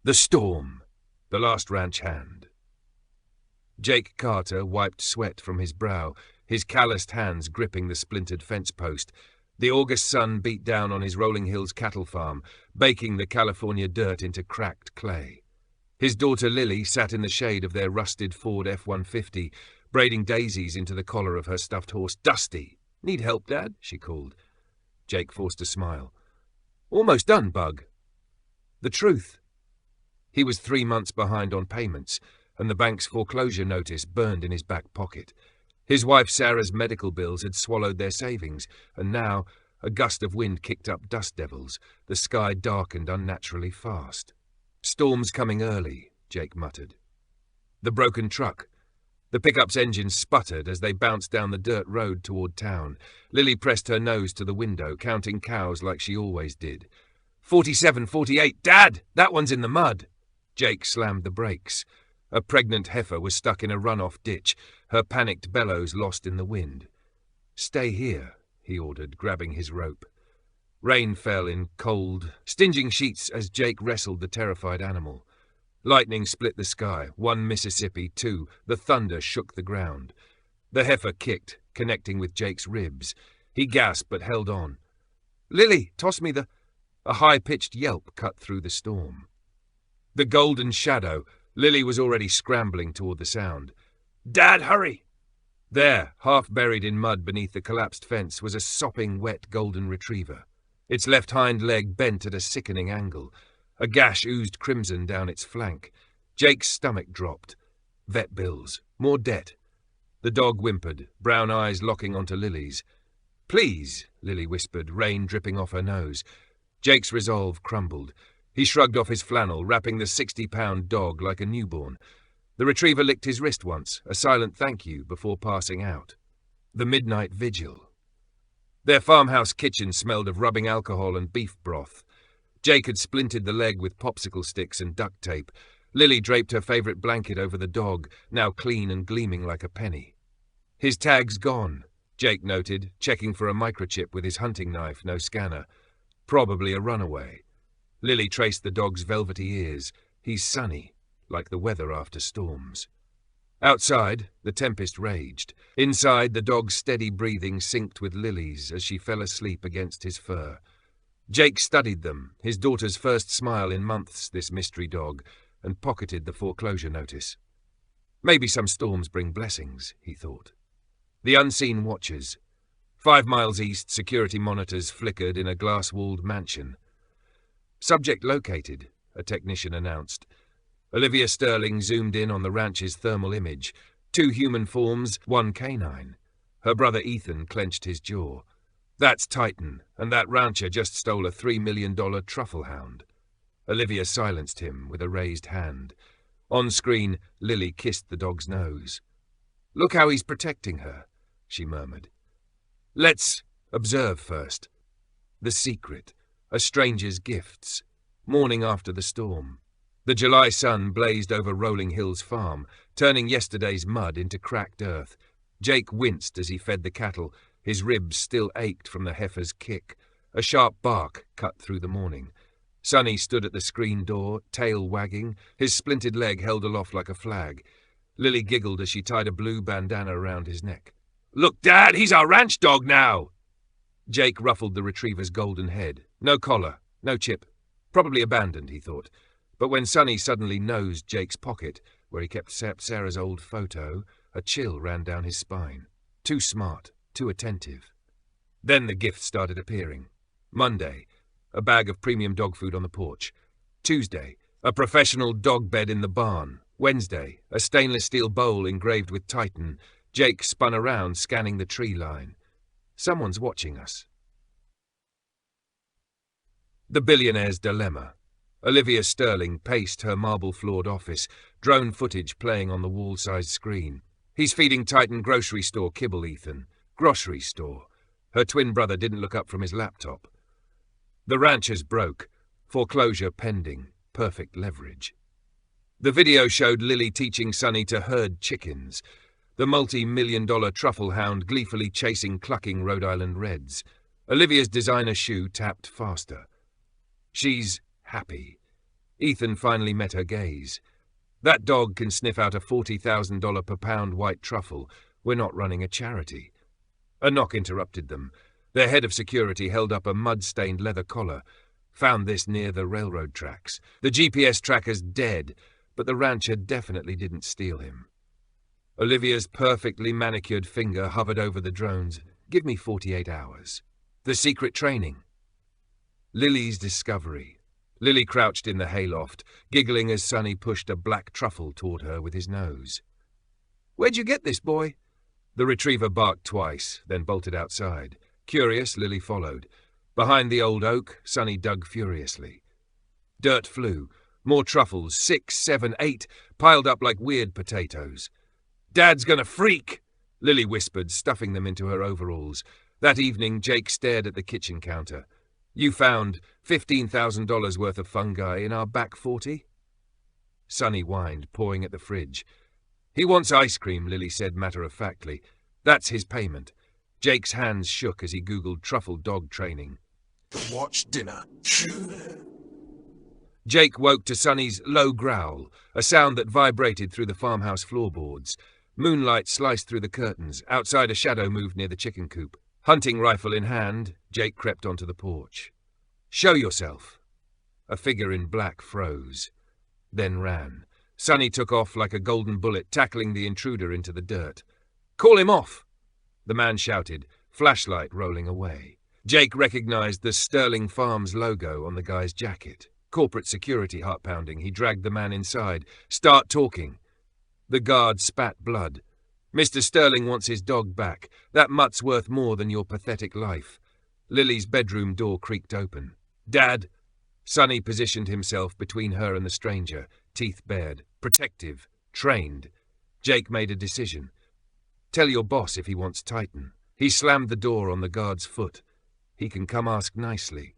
The storm. The last ranch hand. Jake Carter wiped sweat from his brow, his calloused hands gripping the splintered fence post. The August sun beat down on his Rolling Hills cattle farm, baking the California dirt into cracked clay. His daughter Lily sat in the shade of their rusted Ford F-150, braiding daisies into the collar of her stuffed horse. "Dusty! Need help, Dad?" she called. Jake forced a smile. "Almost done, Bug." The truth. He was 3 months behind on payments, and the bank's foreclosure notice burned in his back pocket. His wife Sarah's medical bills had swallowed their savings, and now a gust of wind kicked up dust devils. The sky darkened unnaturally fast. "Storm's coming early," Jake muttered. The broken truck. The pickup's engine sputtered as they bounced down the dirt road toward town. Lily pressed her nose to the window, counting cows like she always did. 47, 48, Dad! That one's in the mud! Jake slammed the brakes. A pregnant heifer was stuck in a runoff ditch, her panicked bellows lost in the wind. "Stay here," he ordered, grabbing his rope. Rain fell in cold, stinging sheets as Jake wrestled the terrified animal. Lightning split the sky, 1 Mississippi, 2. The thunder shook the ground. The heifer kicked, connecting with Jake's ribs. He gasped but held on. "Lily, toss me the—" A high-pitched yelp cut through the storm. The golden shadow. Lily was already scrambling toward the sound. "Dad, hurry!" There, half buried in mud beneath the collapsed fence, was a sopping, wet golden retriever. Its left hind leg bent at a sickening angle. A gash oozed crimson down its flank. Jake's stomach dropped. Vet bills. More debt. The dog whimpered, brown eyes locking onto Lily's. "Please," Lily whispered, rain dripping off her nose. Jake's resolve crumbled. He shrugged off his flannel, wrapping the 60-pound dog like a newborn. The retriever licked his wrist once, a silent thank you, before passing out. The midnight vigil. Their farmhouse kitchen smelled of rubbing alcohol and beef broth. Jake had splinted the leg with popsicle sticks and duct tape. Lily draped her favorite blanket over the dog, now clean and gleaming like a penny. "His tag's gone," Jake noted, checking for a microchip with his hunting knife, no scanner. "Probably a runaway." Lily traced the dog's velvety ears. "He's sunny, like the weather after storms." Outside, the tempest raged. Inside, the dog's steady breathing synced with Lily's as she fell asleep against his fur. Jake studied them, his daughter's first smile in months, this mystery dog, and pocketed the foreclosure notice. Maybe some storms bring blessings, he thought. The unseen watchers. 5 miles east, security monitors flickered in a glass-walled mansion. "Subject located," a technician announced. Olivia Sterling zoomed in on the ranch's thermal image. 2 human forms, 1 canine. Her brother Ethan clenched his jaw. "That's Titan, and that rancher just stole a $3 million truffle hound." Olivia silenced him with a raised hand. On screen, Lily kissed the dog's nose. "Look how he's protecting her," she murmured. "Let's observe first." The secret, a stranger's gifts. Morning after the storm. The July sun blazed over Rolling Hills farm, turning yesterday's mud into cracked earth. Jake winced as he fed the cattle. His ribs still ached from the heifer's kick. A sharp bark cut through the morning. Sonny stood at the screen door, tail wagging, his splintered leg held aloft like a flag. Lily giggled as she tied a blue bandana around his neck. "Look, Dad, he's our ranch dog now!" Jake ruffled the retriever's golden head. No collar, no chip. Probably abandoned, he thought. But when Sonny suddenly nosed Jake's pocket, where he kept Sarah's old photo, a chill ran down his spine. Too smart, too attentive. Then the gifts started appearing. Monday, a bag of premium dog food on the porch. Tuesday, a professional dog bed in the barn. Wednesday, a stainless steel bowl engraved with Titan. Jake spun around, scanning the tree line. Someone's watching us. The Billionaire's Dilemma. Olivia Sterling paced her marble-floored office, drone footage playing on the wall-sized screen. "He's feeding Titan grocery store kibble, Ethan. Grocery store." Her twin brother didn't look up from his laptop. The ranchers broke. Foreclosure pending. Perfect leverage. The video showed Lily teaching Sonny to herd chickens. The multi-million-dollar truffle hound gleefully chasing clucking Rhode Island Reds. Olivia's designer shoe tapped faster. She's happy. Ethan finally met her gaze. That dog can sniff out a $40,000 per pound white truffle. We're not running a charity. A knock interrupted them. Their head of security held up a mud-stained leather collar. Found this near the railroad tracks. The GPS tracker's dead, but the rancher definitely didn't steal him. Olivia's perfectly manicured finger hovered over the drones. Give me 48 hours. The secret training. Lily's discovery. Lily crouched in the hayloft, giggling as Sonny pushed a black truffle toward her with his nose. "Where'd you get this, boy?" The retriever barked twice, then bolted outside. Curious, Lily followed. Behind the old oak, Sonny dug furiously. Dirt flew. More truffles, 6, 7, 8, piled up like weird potatoes. "Dad's gonna freak," Lily whispered, stuffing them into her overalls. That evening, Jake stared at the kitchen counter. "You found $15,000 worth of fungi in our back 40? Sonny whined, pawing at the fridge. "He wants ice cream," Lily said matter-of-factly. "That's his payment." Jake's hands shook as he Googled truffle dog training. "Watch dinner." Jake woke to Sonny's low growl, a sound that vibrated through the farmhouse floorboards. Moonlight sliced through the curtains. Outside, a shadow moved near the chicken coop. Hunting rifle in hand, Jake crept onto the porch. "Show yourself." A figure in black froze, then ran. Sonny took off like a golden bullet, tackling the intruder into the dirt. "Call him off!" The man shouted, flashlight rolling away. Jake recognized the Sterling Farms logo on the guy's jacket. Corporate security heart-pounding, he dragged the man inside. "Start talking." The guard spat blood. "Mr. Sterling wants his dog back. That mutt's worth more than your pathetic life." Lily's bedroom door creaked open. "Dad!" Sonny positioned himself between her and the stranger, teeth bared, protective, trained. Jake made a decision. "Tell your boss if he wants Titan." He slammed the door on the guard's foot. "He can come ask nicely."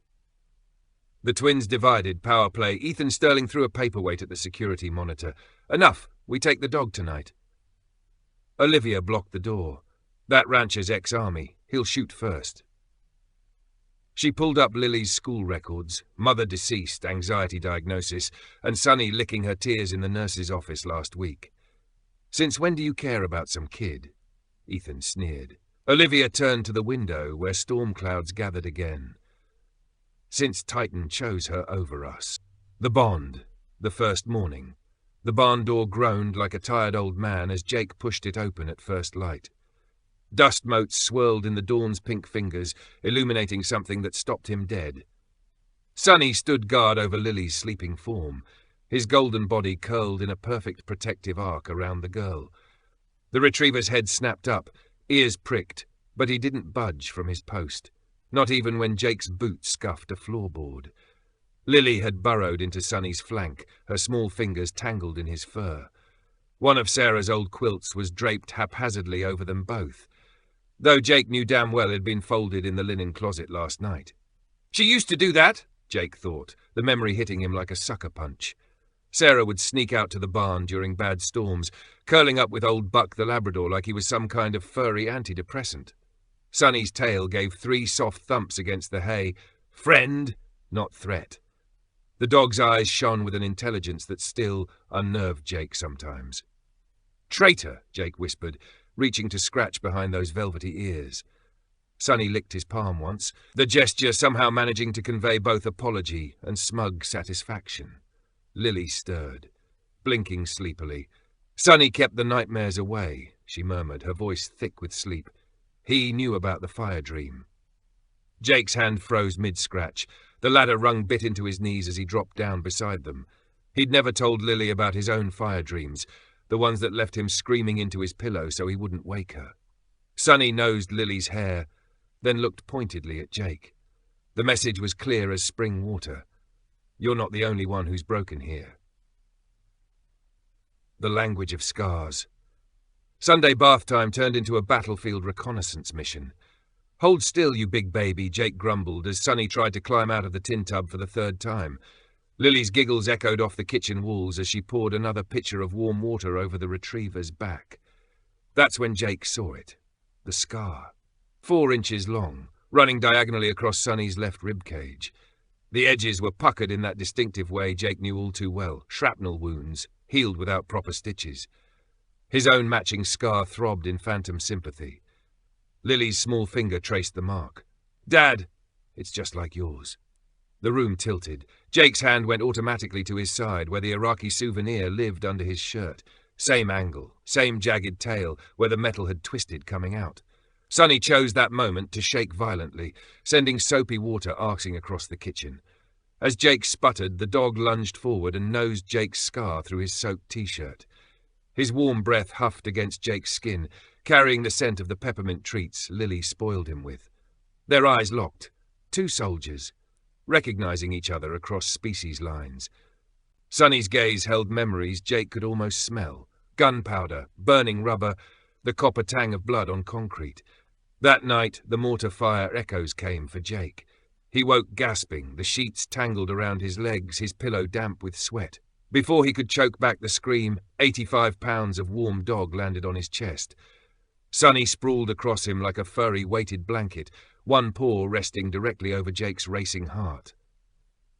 The twins divided, power play. Ethan Sterling threw a paperweight at the security monitor. "Enough. We take the dog tonight." Olivia blocked the door. "That rancher's ex-army. He'll shoot first." She pulled up Lily's school records, mother deceased, anxiety diagnosis, and Sonny licking her tears in the nurse's office last week. "Since when do you care about some kid?" Ethan sneered. Olivia turned to the window where storm clouds gathered again. "Since Titan chose her over us." The bond. The first morning. The barn door groaned like a tired old man as Jake pushed it open at first light. Dust motes swirled in the dawn's pink fingers, illuminating something that stopped him dead. Sonny stood guard over Lily's sleeping form, his golden body curled in a perfect protective arc around the girl. The retriever's head snapped up, ears pricked, but he didn't budge from his post, not even when Jake's boot scuffed a floorboard. Lily had burrowed into Sonny's flank, her small fingers tangled in his fur. One of Sarah's old quilts was draped haphazardly over them both, though Jake knew damn well it had been folded in the linen closet last night. "She used to do that," Jake thought, the memory hitting him like a sucker punch. Sarah would sneak out to the barn during bad storms, curling up with old Buck the Labrador like he was some kind of furry antidepressant. Sonny's tail gave 3 soft thumps against the hay. Friend, not threat. The dog's eyes shone with an intelligence that still unnerved Jake sometimes. "Traitor," Jake whispered, reaching to scratch behind those velvety ears. Sonny licked his palm once, the gesture somehow managing to convey both apology and smug satisfaction. Lily stirred, blinking sleepily. "Sonny kept the nightmares away," she murmured, her voice thick with sleep. "He knew about the fire dream." Jake's hand froze mid-scratch. The ladder rung bit into his knees as he dropped down beside them. He'd never told Lily about his own fire dreams, the ones that left him screaming into his pillow so he wouldn't wake her. Sonny nosed Lily's hair, then looked pointedly at Jake. The message was clear as spring water. "You're not the only one who's broken here." The language of scars. Sunday bath time turned into a battlefield reconnaissance mission. "Hold still, you big baby," Jake grumbled as Sonny tried to climb out of the tin tub for the 3rd time. Lily's giggles echoed off the kitchen walls as she poured another pitcher of warm water over the retriever's back. That's when Jake saw it. The scar. 4 inches long, running diagonally across Sonny's left rib cage. The edges were puckered in that distinctive way Jake knew all too well, shrapnel wounds, healed without proper stitches. His own matching scar throbbed in phantom sympathy. Lily's small finger traced the mark. "Dad, it's just like yours." The room tilted. Jake's hand went automatically to his side, where the Iraqi souvenir lived under his shirt. Same angle, same jagged tail, where the metal had twisted coming out. Sonny chose that moment to shake violently, sending soapy water arcing across the kitchen. As Jake sputtered, the dog lunged forward and nosed Jake's scar through his soaked t-shirt. His warm breath huffed against Jake's skin, carrying the scent of the peppermint treats Lily spoiled him with. Their eyes locked. Two soldiers, recognizing each other across species lines. Sonny's gaze held memories Jake could almost smell. Gunpowder, burning rubber, the copper tang of blood on concrete. That night, the mortar fire echoes came for Jake. He woke gasping, the sheets tangled around his legs, his pillow damp with sweat. Before he could choke back the scream, 85 pounds of warm dog landed on his chest. Sonny sprawled across him like a furry weighted blanket, one paw resting directly over Jake's racing heart.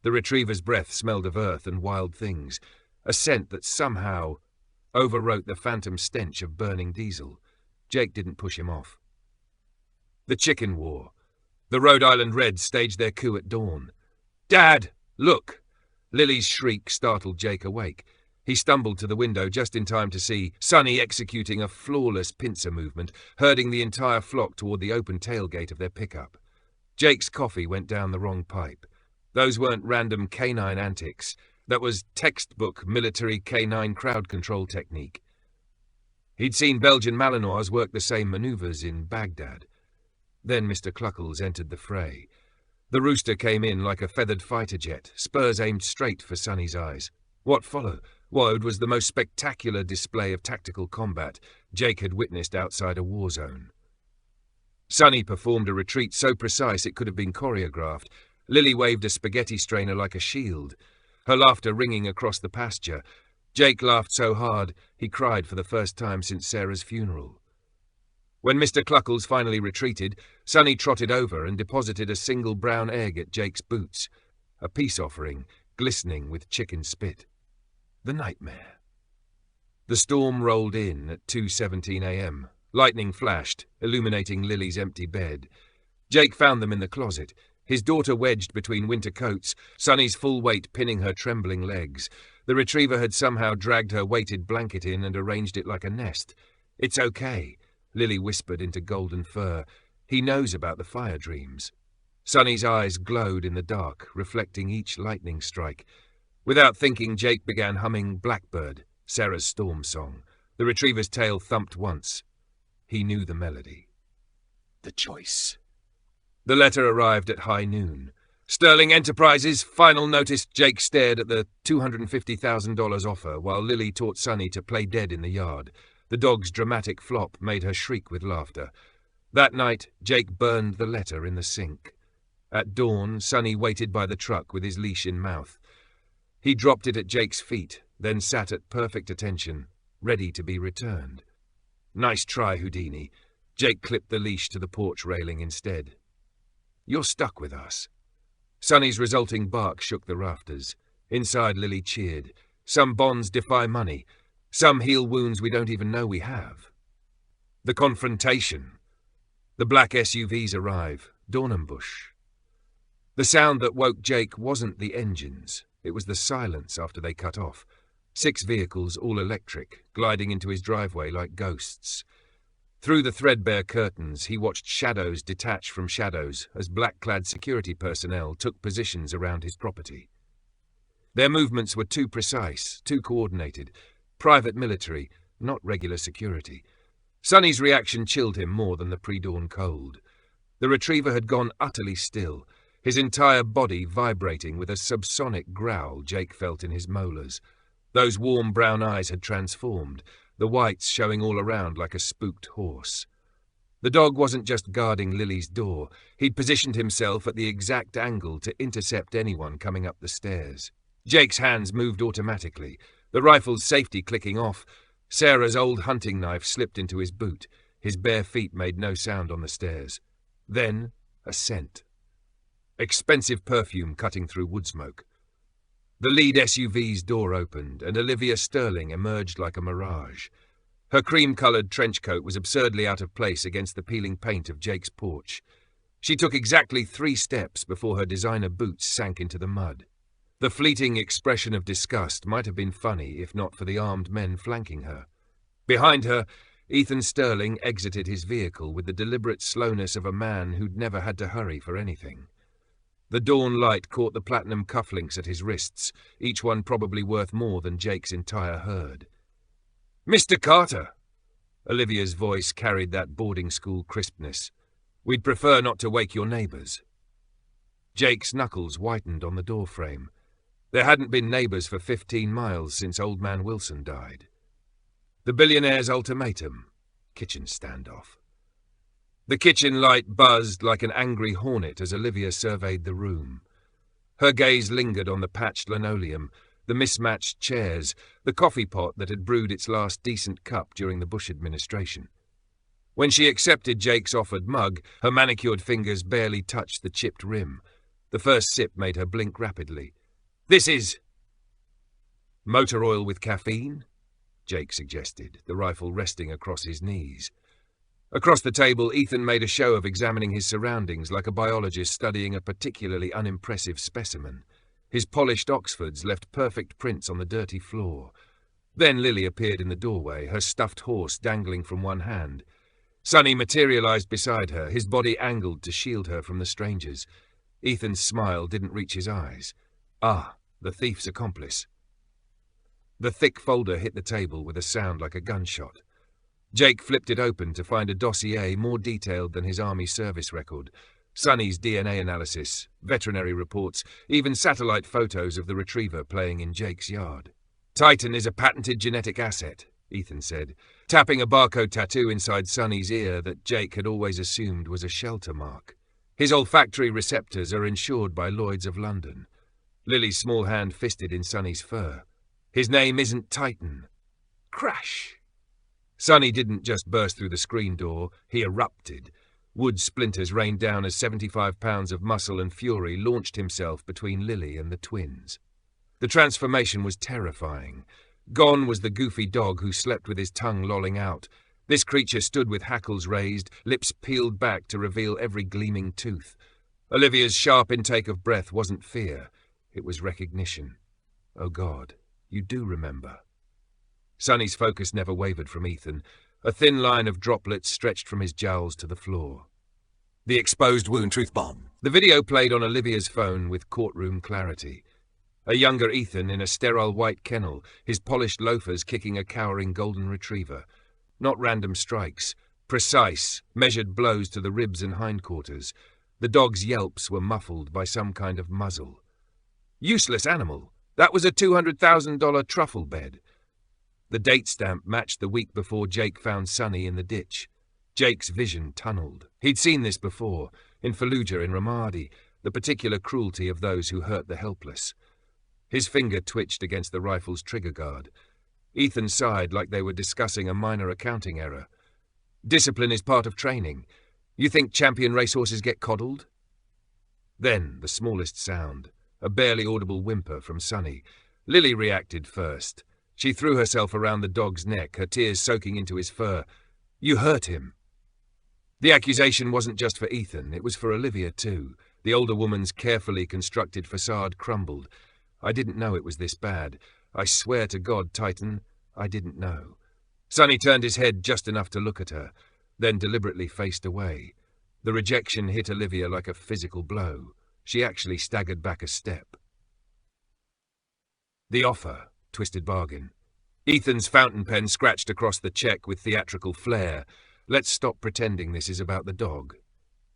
The retriever's breath smelled of earth and wild things, a scent that somehow overwrote the phantom stench of burning diesel. Jake didn't push him off. The chicken war. The Rhode Island Reds staged their coup at dawn. "Dad, look!" Lily's shriek startled Jake awake. He stumbled to the window just in time to see Sonny executing a flawless pincer movement, herding the entire flock toward the open tailgate of their pickup. Jake's coffee went down the wrong pipe. Those weren't random canine antics. That was textbook military canine crowd control technique. He'd seen Belgian Malinois work the same maneuvers in Baghdad. Then Mr. Cluckles entered the fray. The rooster came in like a feathered fighter jet, spurs aimed straight for Sonny's eyes. What followed was the most spectacular display of tactical combat Jake had witnessed outside a war zone. Sonny performed a retreat so precise it could have been choreographed. Lily waved a spaghetti strainer like a shield, her laughter ringing across the pasture. Jake laughed so hard he cried for the first time since Sarah's funeral. When Mr. Cluckles finally retreated, Sonny trotted over and deposited a single brown egg at Jake's boots, a peace offering glistening with chicken spit. The nightmare. The storm rolled in at 2:17 a.m. Lightning flashed, illuminating Lily's empty bed. Jake found them in the closet, his daughter wedged between winter coats, Sonny's full weight pinning her trembling legs. The retriever had somehow dragged her weighted blanket in and arranged it like a nest. "It's okay," Lily whispered into golden fur. "He knows about the fire dreams." Sonny's eyes glowed in the dark, reflecting each lightning strike. Without thinking, Jake began humming Blackbird, Sarah's storm song. The retriever's tail thumped once. He knew the melody. The choice. The letter arrived at high noon. "Sterling Enterprises, final notice." Jake stared at the $250,000 offer while Lily taught Sonny to play dead in the yard. The dog's dramatic flop made her shriek with laughter. That night, Jake burned the letter in the sink. At dawn, Sonny waited by the truck with his leash in mouth. He dropped it at Jake's feet, then sat at perfect attention, ready to be returned. "Nice try, Houdini." Jake clipped the leash to the porch railing instead. "You're stuck with us." Sonny's resulting bark shook the rafters. Inside, Lily cheered. Some bonds defy money. Some heal wounds we don't even know we have. The confrontation. The black SUVs arrive. Dornenbusch. The sound that woke Jake wasn't the engines. It was the silence after they cut off. 6 vehicles, all electric, gliding into his driveway like ghosts. Through the threadbare curtains, he watched shadows detach from shadows as black-clad security personnel took positions around his property. Their movements were too precise, too coordinated. Private military, not regular security. Sonny's reaction chilled him more than the pre-dawn cold. The retriever had gone utterly still, his entire body vibrating with a subsonic growl Jake felt in his molars. Those warm brown eyes had transformed, the whites showing all around like a spooked horse. The dog wasn't just guarding Lily's door. He'd positioned himself at the exact angle to intercept anyone coming up the stairs. Jake's hands moved automatically, the rifle's safety clicking off. Sarah's old hunting knife slipped into his boot. His bare feet made no sound on the stairs. Then, a scent. expensive perfume cutting through wood smoke. The lead SUV's door opened, and Olivia Sterling emerged like a mirage. Her cream-coloured trench coat was absurdly out of place against the peeling paint of Jake's porch. She took exactly 3 steps before her designer boots sank into the mud. The fleeting expression of disgust might have been funny if not for the armed men flanking her. Behind her, Ethan Sterling exited his vehicle with the deliberate slowness of a man who'd never had to hurry for anything. The dawn light caught the platinum cufflinks at his wrists, each one probably worth more than Jake's entire herd. "Mr. Carter!" Olivia's voice carried that boarding school crispness. "We'd prefer not to wake your neighbours." Jake's knuckles whitened on the doorframe. There hadn't been neighbours for 15 miles since Old Man Wilson died. The Billionaires' ultimatum. Kitchen standoff. The kitchen light buzzed like an angry hornet as Olivia surveyed the room. Her gaze lingered on the patched linoleum, the mismatched chairs, the coffee pot that had brewed its last decent cup during the Bush administration. When she accepted Jake's offered mug, her manicured fingers barely touched the chipped rim. The first sip made her blink rapidly. "This is—" "Motor oil with caffeine?" Jake suggested, the rifle resting across his knees. Across the table, Ethan made a show of examining his surroundings like a biologist studying a particularly unimpressive specimen. His polished Oxfords left perfect prints on the dirty floor. Then Lily appeared in the doorway, her stuffed horse dangling from one hand. Sonny materialized beside her, his body angled to shield her from the strangers. Ethan's smile didn't reach his eyes. Ah, the thief's accomplice. The thick folder hit the table with a sound like a gunshot. Jake flipped it open to find a dossier more detailed than his army service record. Sonny's DNA analysis, veterinary reports, even satellite photos of the retriever playing in Jake's yard. "Titan is a patented genetic asset," Ethan said, tapping a barcode tattoo inside Sonny's ear that Jake had always assumed was a shelter mark. "His olfactory receptors are insured by Lloyd's of London." Lily's small hand fisted in Sonny's fur. "His name isn't Titan." Crash! Sonny didn't just burst through the screen door, he erupted. Wood splinters rained down as 75 pounds of muscle and fury launched himself between Lily and the twins. The transformation was terrifying. Gone was the goofy dog who slept with his tongue lolling out. This creature stood with hackles raised, lips peeled back to reveal every gleaming tooth. Olivia's sharp intake of breath wasn't fear, it was recognition. "Oh God, you do remember." Sonny's focus never wavered from Ethan. A thin line of droplets stretched from his jowls to the floor. The exposed wound truth bomb. The video played on Olivia's phone with courtroom clarity. A younger Ethan in a sterile white kennel, his polished loafers kicking a cowering golden retriever. Not random strikes, precise, measured blows to the ribs and hindquarters. The dog's yelps were muffled by some kind of muzzle. Useless animal. That was a $200,000 truffle bed. The date stamp matched the week before Jake found Sonny in the ditch. Jake's vision tunneled. He'd seen this before, in Fallujah in Ramadi, the particular cruelty of those who hurt the helpless. His finger twitched against the rifle's trigger guard. Ethan sighed like they were discussing a minor accounting error. "Discipline is part of training. You think champion racehorses get coddled?" Then, the smallest sound, a barely audible whimper from Sonny. Lily reacted first. She threw herself around the dog's neck, her tears soaking into his fur. "You hurt him." The accusation wasn't just for Ethan, it was for Olivia too. The older woman's carefully constructed facade crumbled. "I didn't know it was this bad. I swear to God, Titan, I didn't know." Sonny turned his head just enough to look at her, then deliberately faced away. The rejection hit Olivia like a physical blow. She actually staggered back a step. The offer. Twisted bargain. Ethan's fountain pen scratched across the check with theatrical flair. "Let's stop pretending this is about the dog."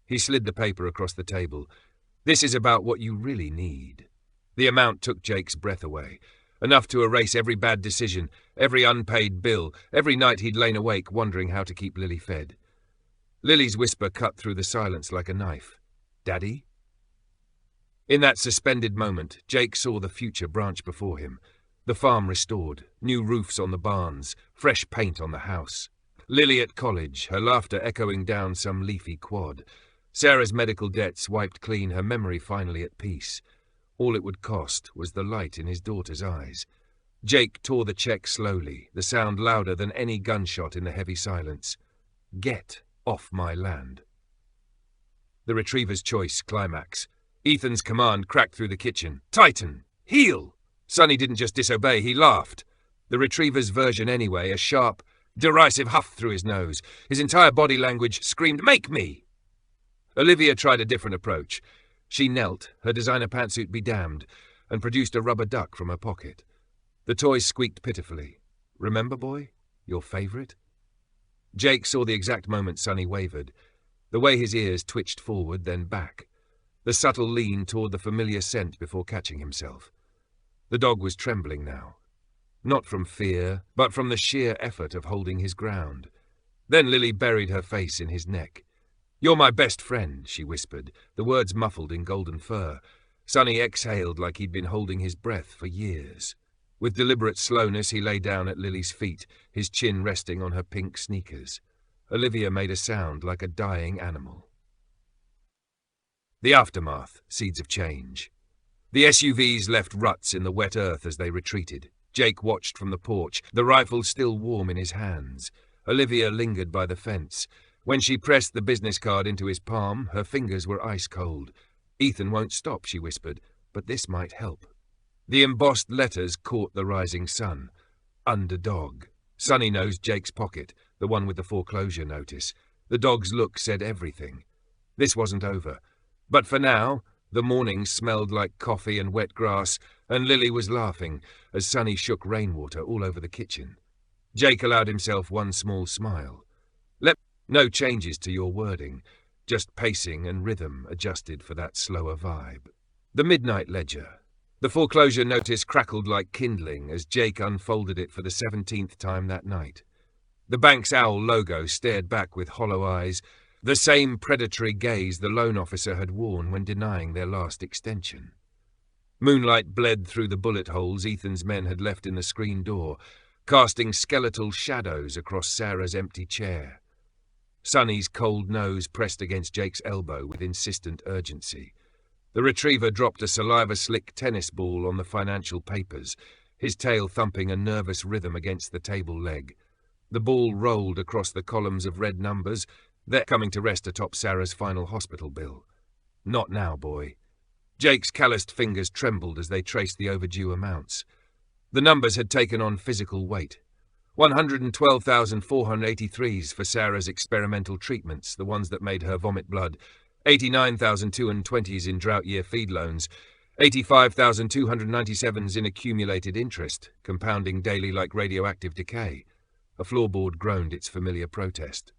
He slid the paper across the table. "This is about what you really need." The amount took Jake's breath away. Enough to erase every bad decision, every unpaid bill, every night he'd lain awake wondering how to keep Lily fed. Lily's whisper cut through the silence like a knife. "Daddy?" In that suspended moment, Jake saw the future branch before him. The farm restored, new roofs on the barns, fresh paint on the house. Lily at college, her laughter echoing down some leafy quad. Sarah's medical debts wiped clean, her memory finally at peace. All it would cost was the light in his daughter's eyes. Jake tore the check slowly, the sound louder than any gunshot in the heavy silence. Get off my land. The Retriever's choice climax. Ethan's command cracked through the kitchen. Tighten! Heel! Sonny didn't just disobey, he laughed. The Retriever's version anyway, a sharp, derisive huff through his nose. His entire body language screamed, "Make me!" Olivia tried a different approach. She knelt, her designer pantsuit be damned, and produced a rubber duck from her pocket. The toy squeaked pitifully. "Remember, boy? Your favorite?" Jake saw the exact moment Sonny wavered. The way his ears twitched forward, then back. The subtle lean toward the familiar scent before catching himself. The dog was trembling now. Not from fear, but from the sheer effort of holding his ground. Then Lily buried her face in his neck. "You're my best friend," she whispered, the words muffled in golden fur. Sonny exhaled like he'd been holding his breath for years. With deliberate slowness, he lay down at Lily's feet, his chin resting on her pink sneakers. Olivia made a sound like a dying animal. The aftermath, seeds of change. The SUVs left ruts in the wet earth as they retreated. Jake watched from the porch, the rifle still warm in his hands. Olivia lingered by the fence. When she pressed the business card into his palm, her fingers were ice cold. "Ethan won't stop," she whispered, "but this might help." The embossed letters caught the rising sun. Underdog. Sonny nosed Jake's pocket, the one with the foreclosure notice. The dog's look said everything. This wasn't over. But for now, the morning smelled like coffee and wet grass, and Lily was laughing as Sonny shook rainwater all over the kitchen. Jake allowed himself one small smile. No changes to your wording, just pacing and rhythm adjusted for that slower vibe. The midnight ledger. The foreclosure notice crackled like kindling as Jake unfolded it for the 17th time that night. The bank's owl logo stared back with hollow eyes, the same predatory gaze the loan officer had worn when denying their last extension. Moonlight bled through the bullet holes Ethan's men had left in the screen door, casting skeletal shadows across Sarah's empty chair. Sonny's cold nose pressed against Jake's elbow with insistent urgency. The Retriever dropped a saliva-slick tennis ball on the financial papers, his tail thumping a nervous rhythm against the table leg. The ball rolled across the columns of red numbers, they're coming to rest atop Sarah's final hospital bill. Not now, boy. Jake's calloused fingers trembled as they traced the overdue amounts. The numbers had taken on physical weight. 112,483s for Sarah's experimental treatments, the ones that made her vomit blood, 89,220s in drought year feed loans, 85,297s in accumulated interest, compounding daily like radioactive decay. A floorboard groaned its familiar protest.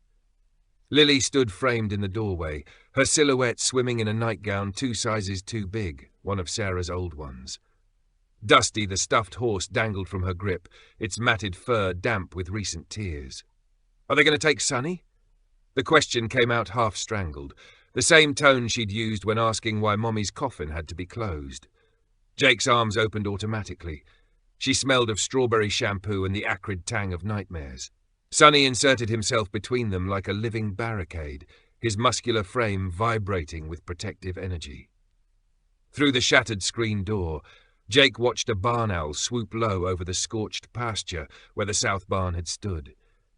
Lily stood framed in the doorway, her silhouette swimming in a nightgown 2 sizes too big, one of Sarah's old ones. Dusty, the stuffed horse, dangled from her grip, its matted fur damp with recent tears. "Are they going to take Sonny?" The question came out half-strangled, the same tone she'd used when asking why Mommy's coffin had to be closed. Jake's arms opened automatically. She smelled of strawberry shampoo and the acrid tang of nightmares. Sonny inserted himself between them like a living barricade, his muscular frame vibrating with protective energy. Through the shattered screen door, Jake watched a barn owl swoop low over the scorched pasture where the south barn had stood.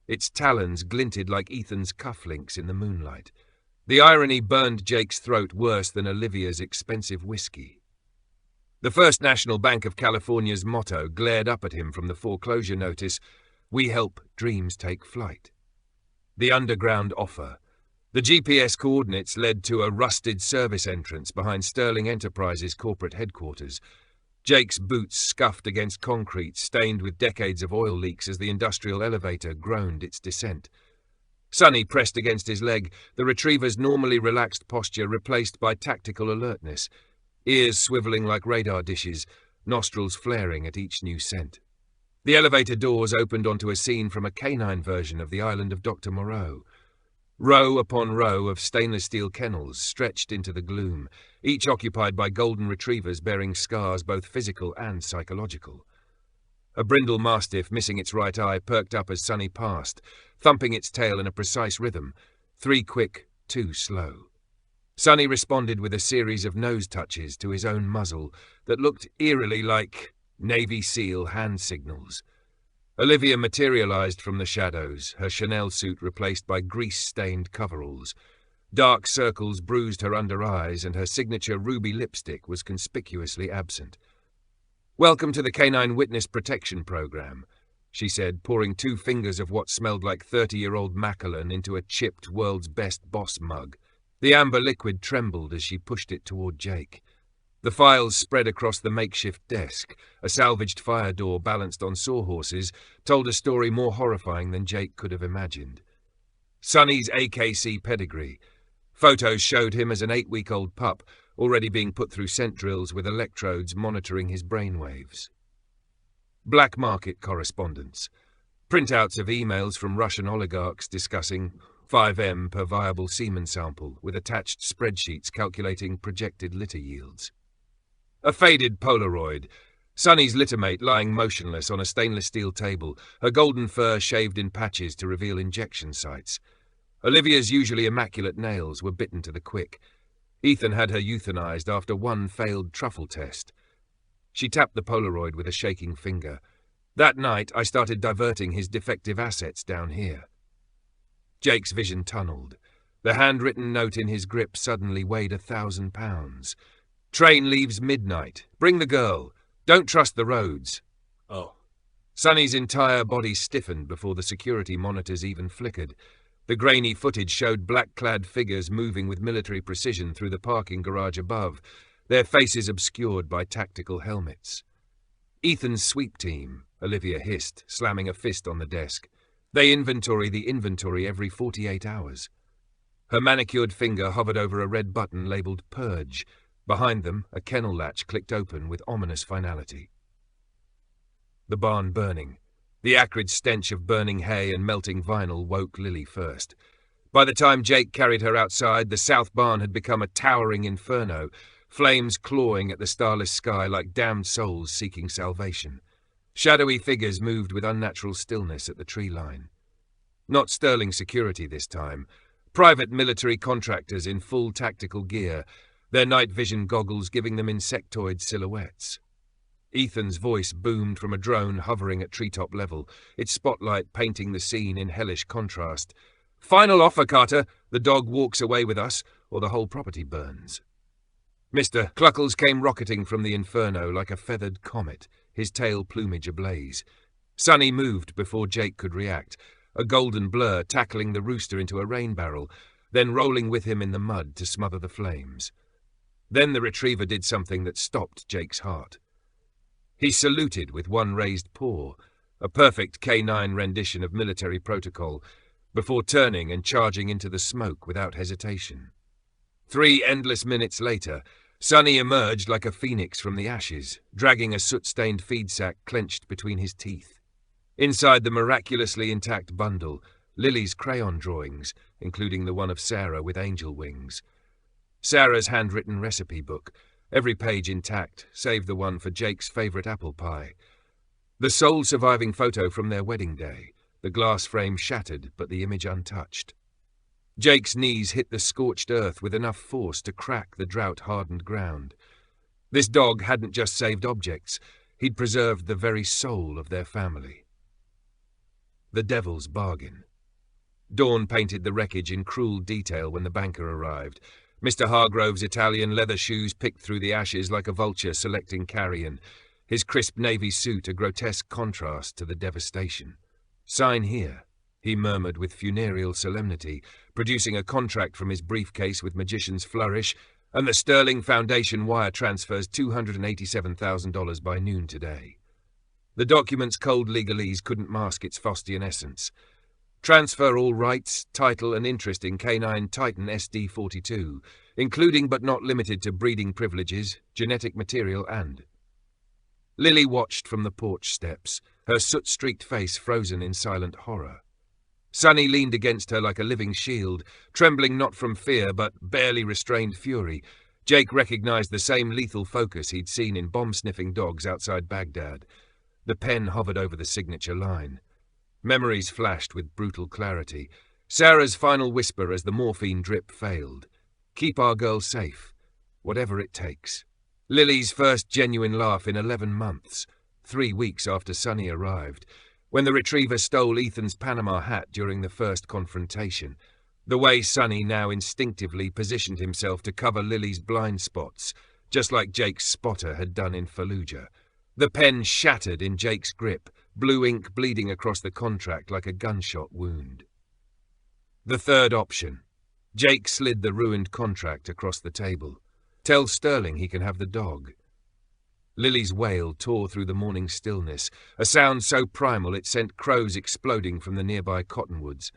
Its talons glinted like Ethan's cufflinks in the moonlight. The irony burned Jake's throat worse than Olivia's expensive whiskey. The First National Bank of California's motto glared up at him from the foreclosure notice, "We help dreams take flight." The underground offer. The GPS coordinates led to a rusted service entrance behind Sterling Enterprises' corporate headquarters. Jake's boots scuffed against concrete, stained with decades of oil leaks as the industrial elevator groaned its descent. Sonny pressed against his leg, the Retriever's normally relaxed posture replaced by tactical alertness, ears swiveling like radar dishes, nostrils flaring at each new scent. The elevator doors opened onto a scene from a canine version of the island of Dr. Moreau. Row upon row of stainless steel kennels stretched into the gloom, each occupied by golden retrievers bearing scars both physical and psychological. A brindle mastiff missing its right eye perked up as Sonny passed, thumping its tail in a precise rhythm, 3 quick, 2 slow. Sonny responded with a series of nose touches to his own muzzle that looked eerily like Navy SEAL hand signals. Olivia materialized from the shadows, her Chanel suit replaced by grease-stained coveralls. Dark circles bruised her under eyes, and her signature ruby lipstick was conspicuously absent. "Welcome to the Canine Witness Protection Program," she said, pouring 2 fingers of what smelled like 30-year-old Macallan into a chipped World's Best Boss mug. The amber liquid trembled as she pushed it toward Jake. The files spread across the makeshift desk. A salvaged fire door balanced on sawhorses told a story more horrifying than Jake could have imagined. Sonny's AKC pedigree. Photos showed him as an 8-week-old pup, already being put through scent drills with electrodes monitoring his brainwaves. Black market correspondence. Printouts of emails from Russian oligarchs discussing 5M per viable semen sample, with attached spreadsheets calculating projected litter yields. A faded Polaroid. Sonny's littermate lying motionless on a stainless steel table, her golden fur shaved in patches to reveal injection sites. Olivia's usually immaculate nails were bitten to the quick. Ethan had her euthanized after 1 failed truffle test. She tapped the Polaroid with a shaking finger. "That night, I started diverting his defective assets down here." Jake's vision tunneled. The handwritten note in his grip suddenly weighed 1,000 pounds. "Train leaves midnight. Bring the girl. Don't trust the roads." Oh. Sonny's entire body stiffened before the security monitors even flickered. The grainy footage showed black-clad figures moving with military precision through the parking garage above, their faces obscured by tactical helmets. "Ethan's sweep team," Olivia hissed, slamming a fist on the desk. "They inventory the inventory every 48 hours." Her manicured finger hovered over a red button labeled Purge. Behind them, a kennel latch clicked open with ominous finality. The barn burning. The acrid stench of burning hay and melting vinyl woke Lily first. By the time Jake carried her outside, the south barn had become a towering inferno, flames clawing at the starless sky like damned souls seeking salvation. Shadowy figures moved with unnatural stillness at the tree line. Not Sterling security this time. Private military contractors in full tactical gear, their night vision goggles giving them insectoid silhouettes. Ethan's voice boomed from a drone hovering at treetop level, its spotlight painting the scene in hellish contrast. "Final offer, Carter. The dog walks away with us, or the whole property burns." Mr. Cluckles came rocketing from the inferno like a feathered comet, his tail plumage ablaze. Sonny moved before Jake could react, a golden blur tackling the rooster into a rain barrel, then rolling with him in the mud to smother the flames. Then the retriever did something that stopped Jake's heart. He saluted with 1 raised paw, a perfect K9 rendition of military protocol, before turning and charging into the smoke without hesitation. 3 endless minutes later, Sonny emerged like a phoenix from the ashes, dragging a soot-stained feed sack clenched between his teeth. Inside the miraculously intact bundle, Lily's crayon drawings, including the one of Sarah with angel wings. Sarah's handwritten recipe book, every page intact, save the one for Jake's favorite apple pie. The sole surviving photo from their wedding day, the glass frame shattered but the image untouched. Jake's knees hit the scorched earth with enough force to crack the drought-hardened ground. This dog hadn't just saved objects, he'd preserved the very soul of their family. The devil's bargain. Dawn painted the wreckage in cruel detail when the banker arrived. Mr. Hargrove's Italian leather shoes picked through the ashes like a vulture selecting carrion, his crisp navy suit a grotesque contrast to the devastation. "Sign here," he murmured with funereal solemnity, producing a contract from his briefcase with magician's flourish, "and the Sterling Foundation wire transfers $287,000 by noon today." The document's cold legalese couldn't mask its Faustian essence. Transfer all rights, title and interest in Canine Titan SD-42, including but not limited to breeding privileges, genetic material and... Lily watched from the porch steps, her soot-streaked face frozen in silent horror. Sonny leaned against her like a living shield, trembling not from fear but barely restrained fury. Jake recognized the same lethal focus he'd seen in bomb-sniffing dogs outside Baghdad. The pen hovered over the signature line. Memories flashed with brutal clarity. Sarah's final whisper as the morphine drip failed. Keep our girl safe, whatever it takes. Lily's first genuine laugh in 11 months, 3 weeks after Sonny arrived, when the retriever stole Ethan's Panama hat during the first confrontation. The way Sonny now instinctively positioned himself to cover Lily's blind spots, just like Jake's spotter had done in Fallujah. The pen shattered in Jake's grip, blue ink bleeding across the contract like a gunshot wound. The third option. Jake slid the ruined contract across the table. Tell Sterling he can have the dog. Lily's wail tore through the morning stillness, a sound so primal it sent crows exploding from the nearby cottonwoods.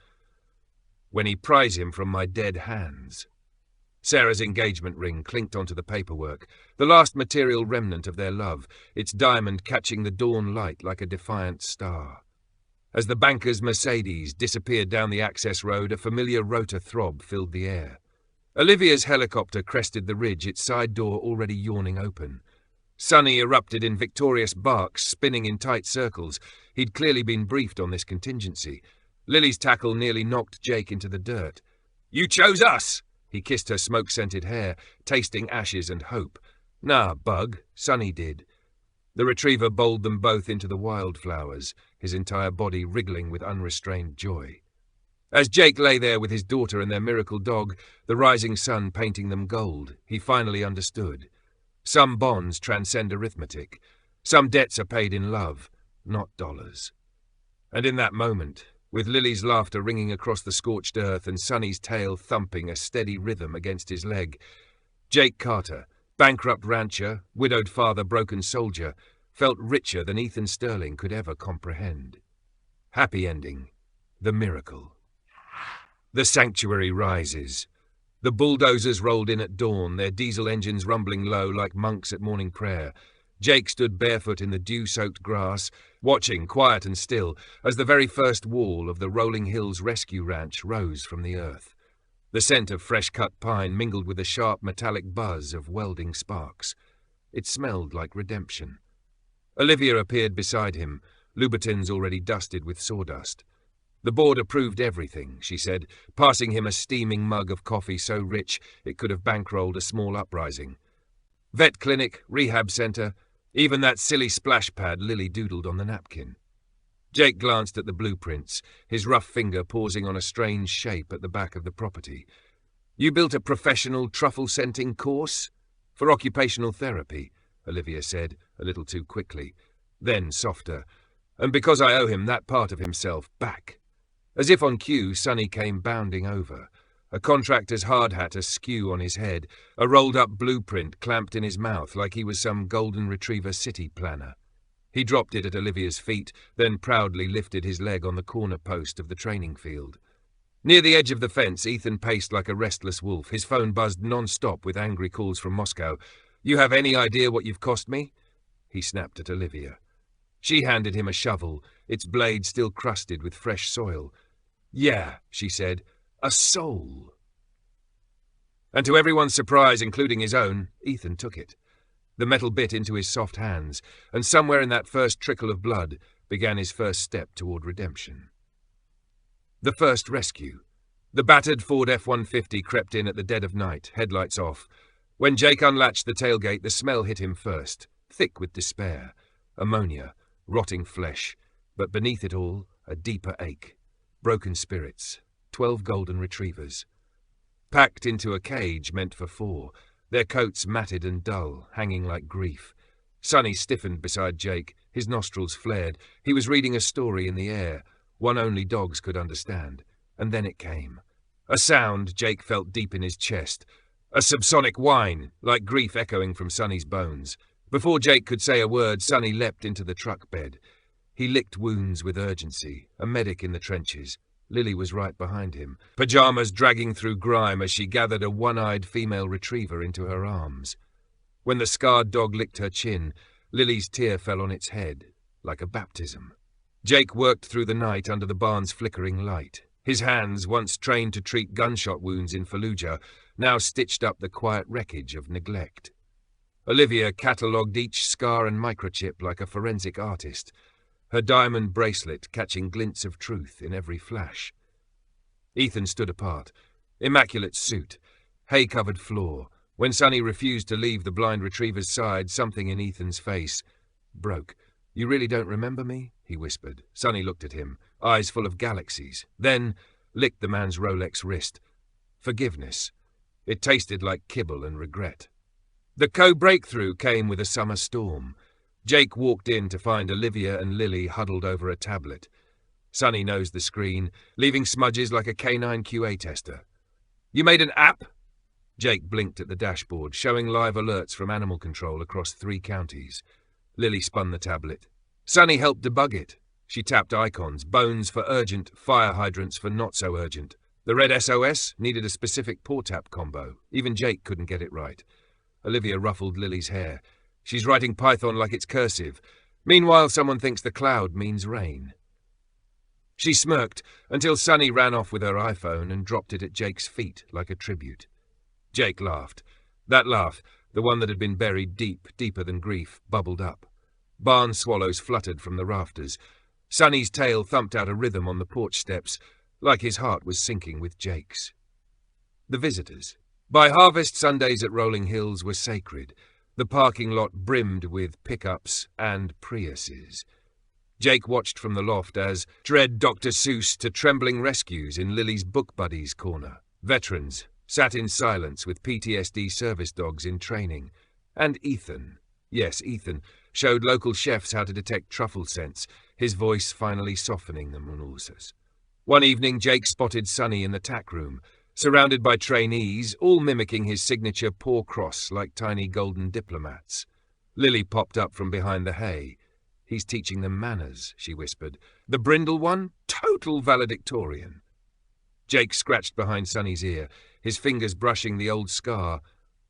When he pries him from my dead hands. Sarah's engagement ring clinked onto the paperwork, the last material remnant of their love, its diamond catching the dawn light like a defiant star. As the banker's Mercedes disappeared down the access road, a familiar rotor throb filled the air. Olivia's helicopter crested the ridge, its side door already yawning open. Sonny erupted in victorious barks, spinning in tight circles. He'd clearly been briefed on this contingency. Lily's tackle nearly knocked Jake into the dirt. "You chose us!" He kissed her smoke-scented hair, tasting ashes and hope. "Nah, bug, Sonny did." The retriever bowled them both into the wildflowers, his entire body wriggling with unrestrained joy. As Jake lay there with his daughter and their miracle dog, the rising sun painting them gold, he finally understood. Some bonds transcend arithmetic. Some debts are paid in love, not dollars. And in that moment, with Lily's laughter ringing across the scorched earth and Sonny's tail thumping a steady rhythm against his leg, Jake Carter, bankrupt rancher, widowed father, broken soldier, felt richer than Ethan Sterling could ever comprehend. Happy ending. The miracle. The sanctuary rises. The bulldozers rolled in at dawn, their diesel engines rumbling low like monks at morning prayer. Jake stood barefoot in the dew-soaked grass, watching, quiet and still, as the very first wall of the Rolling Hills Rescue Ranch rose from the earth. The scent of fresh-cut pine mingled with the sharp metallic buzz of welding sparks. It smelled like redemption. Olivia appeared beside him, Louboutins already dusted with sawdust. The board approved everything, she said, passing him a steaming mug of coffee so rich it could have bankrolled a small uprising. Vet clinic, rehab center, even that silly splash pad Lily doodled on the napkin. Jake glanced at the blueprints, his rough finger pausing on a strange shape at the back of the property. "You built a professional truffle-scenting course?" "For occupational therapy," Olivia said, a little too quickly. Then, softer, "And because I owe him that part of himself back." As if on cue, Sonny came bounding over, a contractor's hard hat askew on his head, a rolled-up blueprint clamped in his mouth like he was some golden retriever city planner. He dropped it at Olivia's feet, then proudly lifted his leg on the corner post of the training field. Near the edge of the fence, Ethan paced like a restless wolf. His phone buzzed non-stop with angry calls from Moscow. "You have any idea what you've cost me?" He snapped at Olivia. She handed him a shovel, its blade still crusted with fresh soil. "Yeah," she said, "a soul." And to everyone's surprise, including his own, Ethan took it. The metal bit into his soft hands, and somewhere in that first trickle of blood began his first step toward redemption. The first rescue. The battered Ford F-150 crept in at the dead of night, headlights off. When Jake unlatched the tailgate, the smell hit him first, thick with despair. Ammonia, rotting flesh, but beneath it all, a deeper ache. Broken spirits, 12 golden retrievers. Packed into a cage meant for 4, their coats matted and dull, hanging like grief. Sonny stiffened beside Jake, his nostrils flared. He was reading a story in the air, one only dogs could understand. And then it came. A sound Jake felt deep in his chest. A subsonic whine, like grief echoing from Sonny's bones. Before Jake could say a word, Sonny leapt into the truck bed. He licked wounds with urgency, a medic in the trenches. Lily was right behind him, pajamas dragging through grime as she gathered a one-eyed female retriever into her arms. When the scarred dog licked her chin, Lily's tear fell on its head, like a baptism. Jake worked through the night under the barn's flickering light. His hands, once trained to treat gunshot wounds in Fallujah, now stitched up the quiet wreckage of neglect. Olivia catalogued each scar and microchip like a forensic artist, her diamond bracelet catching glints of truth in every flash. Ethan stood apart, immaculate suit, hay-covered floor. When Sonny refused to leave the blind retriever's side, something in Ethan's face broke. "You really don't remember me?" he whispered. Sonny looked at him, eyes full of galaxies, then licked the man's Rolex wrist. Forgiveness. It tasted like kibble and regret. The co-breakthrough came with a summer storm. Jake walked in to find Olivia and Lily huddled over a tablet. Sonny nosed the screen, leaving smudges like a canine QA tester. "You made an app?" Jake blinked at the dashboard, showing live alerts from animal control across 3 counties. Lily spun the tablet. Sonny helped debug it. She tapped icons, bones for urgent, fire hydrants for not so urgent. The red SOS needed a specific port-tap combo. Even Jake couldn't get it right. Olivia ruffled Lily's hair. "She's writing Python like it's cursive. Meanwhile, someone thinks the cloud means rain." She smirked until Sonny ran off with her iPhone and dropped it at Jake's feet like a tribute. Jake laughed. That laugh, the one that had been buried deep, deeper than grief, bubbled up. Barn swallows fluttered from the rafters. Sonny's tail thumped out a rhythm on the porch steps, like his heart was sinking with Jake's. The visitors. By harvest, Sundays at Rolling Hills were sacred. The parking lot brimmed with pickups and Priuses. Jake watched from the loft as dread Dr. Seuss to trembling rescues in Lily's book buddies corner. Veterans sat in silence with PTSD service dogs in training. And Ethan, yes, Ethan, showed local chefs how to detect truffle scents, his voice finally softening the monoses. One evening, Jake spotted Sonny in the tack room, surrounded by trainees, all mimicking his signature paw cross like tiny golden diplomats. Lily popped up from behind the hay. "He's teaching them manners," she whispered. "The brindle one? Total valedictorian." Jake scratched behind Sonny's ear, his fingers brushing the old scar,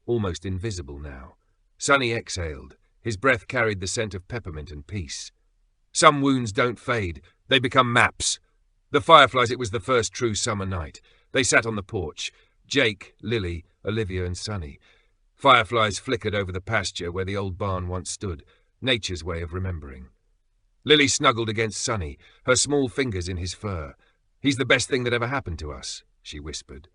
almost invisible now. Sonny exhaled. His breath carried the scent of peppermint and peace. Some wounds don't fade. They become maps. The fireflies, it was the first true summer night. They sat on the porch. Jake, Lily, Olivia and Sonny. Fireflies flickered over the pasture where the old barn once stood, nature's way of remembering. Lily snuggled against Sonny, her small fingers in his fur. "He's the best thing that ever happened to us," she whispered.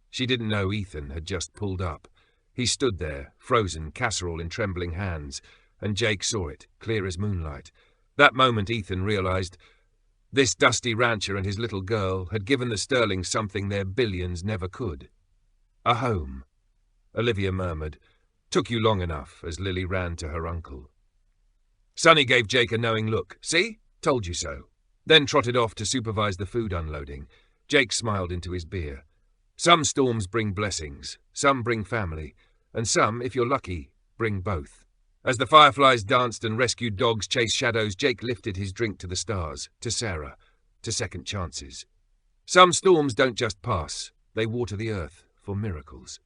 She didn't know Ethan had just pulled up. He stood there, frozen, casserole in trembling hands, and Jake saw it, clear as moonlight. That moment Ethan realized this dusty rancher and his little girl had given the Sterlings something their billions never could. "A home," Olivia murmured. "Took you long enough," as Lily ran to her uncle. Sonny gave Jake a knowing look. "See? Told you so." Then trotted off to supervise the food unloading. Jake smiled into his beer. Some storms bring blessings, some bring family, and some, if you're lucky, bring both. As the fireflies danced and rescued dogs chased shadows, Jake lifted his drink to the stars, to Sarah, to second chances. Some storms don't just pass, they water the earth for miracles.